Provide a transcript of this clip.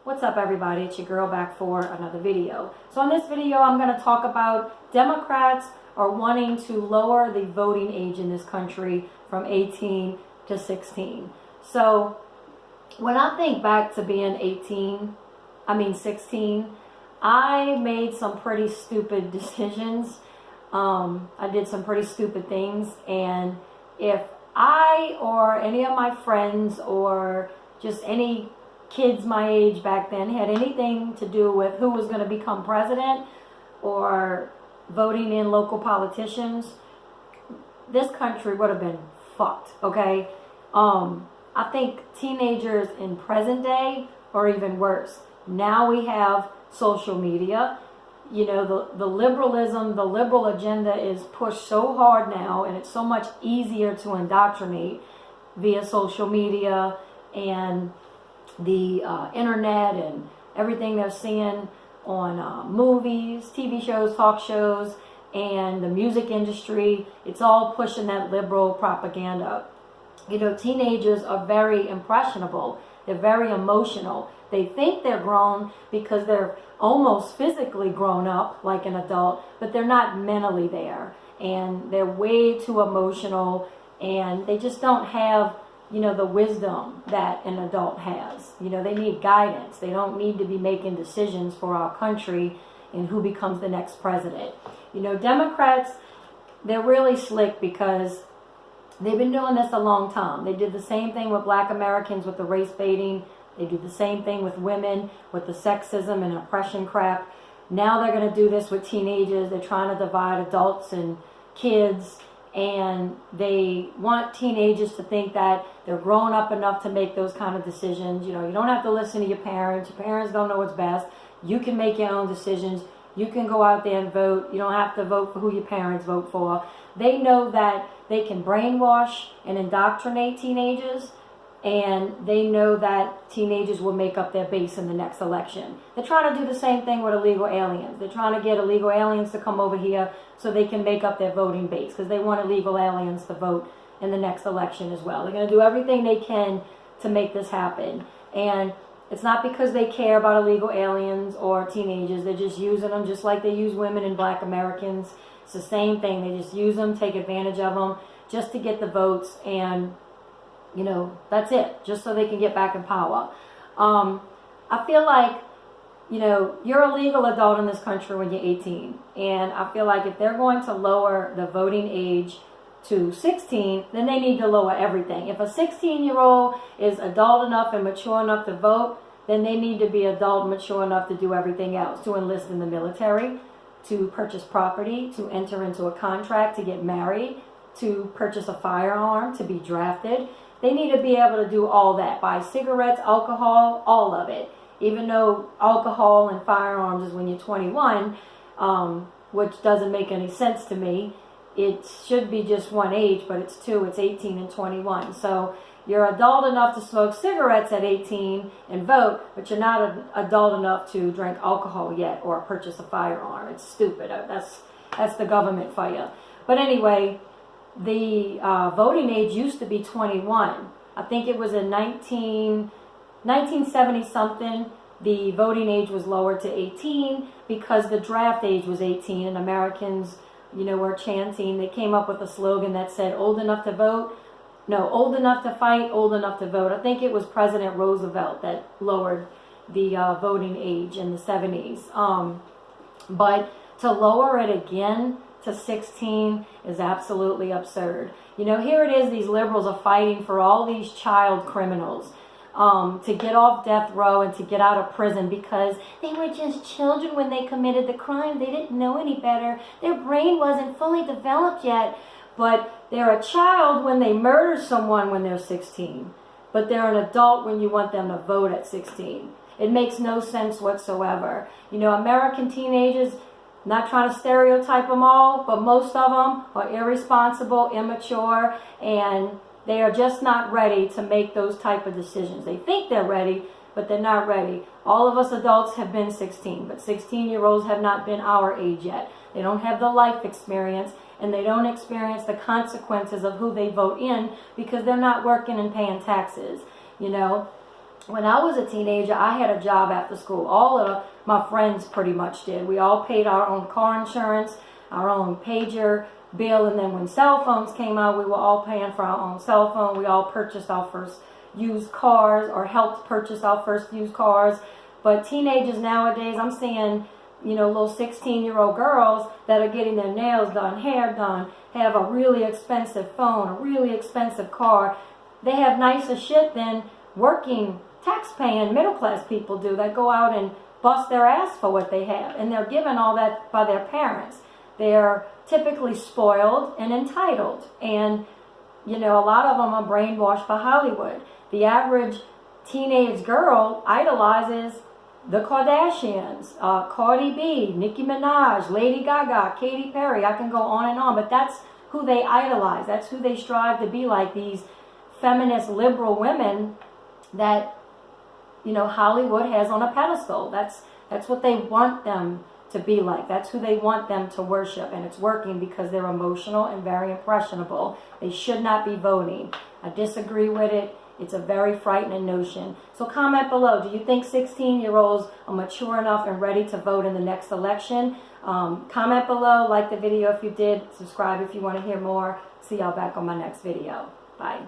What's up, everybody? It's your girl back for another video. So in this video, I'm going to talk about Democrats are wanting to lower the voting age in this country from 18 to 16. So when I think back to being 16, I made some pretty stupid decisions. I did some pretty stupid things, and if I or any of my friends or just any kids my age back then had anything to do with who was going to become president or voting in local politicians, this country would have been fucked, okay? I think teenagers in present day are even worse. Now we have social media. You know, the liberalism, the liberal agenda is pushed so hard now, and it's so much easier to indoctrinate via social media and the internet and everything they're seeing on movies, TV shows, talk shows, and the music industry. It's all pushing that liberal propaganda. You know, teenagers are very impressionable. They're very emotional. They think they're grown because they're almost physically grown up like an adult, but they're not mentally there. And they're way too emotional, and they just don't have, you know, the wisdom that an adult has. You know, they need guidance. They don't need to be making decisions for our country and who becomes the next president. You know, Democrats, they're really slick because they've been doing this a long time. They did the same thing with Black Americans with the race baiting. They do the same thing with women, with the sexism and oppression crap. Now they're going to do this with teenagers. They're trying to divide adults and kids, and they want teenagers to think that they're grown up enough to make those kind of decisions. You know, you don't have to listen to your parents. Your parents don't know what's best. You can make your own decisions. You can go out there and vote. You don't have to vote for who your parents vote for. They know that they can brainwash and indoctrinate teenagers, and they know that teenagers will make up their base in the next election. They're trying to do the same thing with illegal aliens. They're trying to get illegal aliens to come over here so they can make up their voting base, because they want illegal aliens to vote in the next election as well. They're going to do everything they can to make this happen. And it's not because they care about illegal aliens or teenagers. They're just using them just like they use women and Black Americans. It's the same thing. They just use them, take advantage of them just to get the votes, and you know, that's it, just so they can get back in power. I feel like, you know, you're a legal adult in this country when you're 18. And I feel like if they're going to lower the voting age to 16, then they need to lower everything. If a 16-year-old is adult enough and mature enough to vote, then they need to be adult and mature enough to do everything else, to enlist in the military, to purchase property, to enter into a contract, to get married, to purchase a firearm, to be drafted. They need to be able to do all that. Buy cigarettes, alcohol, all of it. Even though alcohol and firearms is when you're 21, which doesn't make any sense to me. It should be just one age, but it's two. It's 18 and 21. So you're adult enough to smoke cigarettes at 18 and vote, but you're not an adult enough to drink alcohol yet or purchase a firearm. It's stupid. That's the government for you. But anyway, the voting age used to be 21. I think it was in 1970 something. The voting age was lowered to 18 because the draft age was 18, and Americans, you know, were chanting. They came up with a slogan that said, old enough to vote? No, old enough to fight, old enough to vote. I think it was President Roosevelt that lowered the voting age in the 70s. But to lower it again to 16 is absolutely absurd. You know, here it is, these liberals are fighting for all these child criminals to get off death row and to get out of prison because they were just children when they committed the crime. They didn't know any better. Their brain wasn't fully developed yet. But they're a child when they murder someone when they're 16. But they're an adult when you want them to vote at 16. It makes no sense whatsoever. You know, American teenagers, not trying to stereotype them all, but most of them are irresponsible, immature, and they are just not ready to make those type of decisions. They think they're ready, but they're not ready. All of us adults have been 16, but 16-year-olds have not been our age yet. They don't have the life experience, and they don't experience the consequences of who they vote in because they're not working and paying taxes. You know, when I was a teenager, I had a job after school. All of my friends pretty much did. We all paid our own car insurance, our own pager bill, and then when cell phones came out, we were all paying for our own cell phone. We all purchased our first used cars, or helped purchase our first used cars. But teenagers nowadays, I'm seeing, you know, little 16-year-old girls that are getting their nails done, hair done, have a really expensive phone, a really expensive car. They have nicer shit than working, tax-paying, middle-class people do, that go out and bust their ass for what they have. And they're given all that by their parents. They're typically spoiled and entitled. And, you know, a lot of them are brainwashed by Hollywood. The average teenage girl idolizes the Kardashians, Cardi B, Nicki Minaj, Lady Gaga, Katy Perry. I can go on and on, but that's who they idolize. That's who they strive to be like, these feminist, liberal women that, you know, Hollywood has on a pedestal. That's what they want them to be like. That's who they want them to worship, and it's working because they're emotional and very impressionable. They should not be voting. I disagree with it. It's a very frightening notion. So comment below. Do you think 16-year-olds are mature enough and ready to vote in the next election? Comment below. Like the video if you did. Subscribe if you want to hear more. See y'all back on my next video. Bye.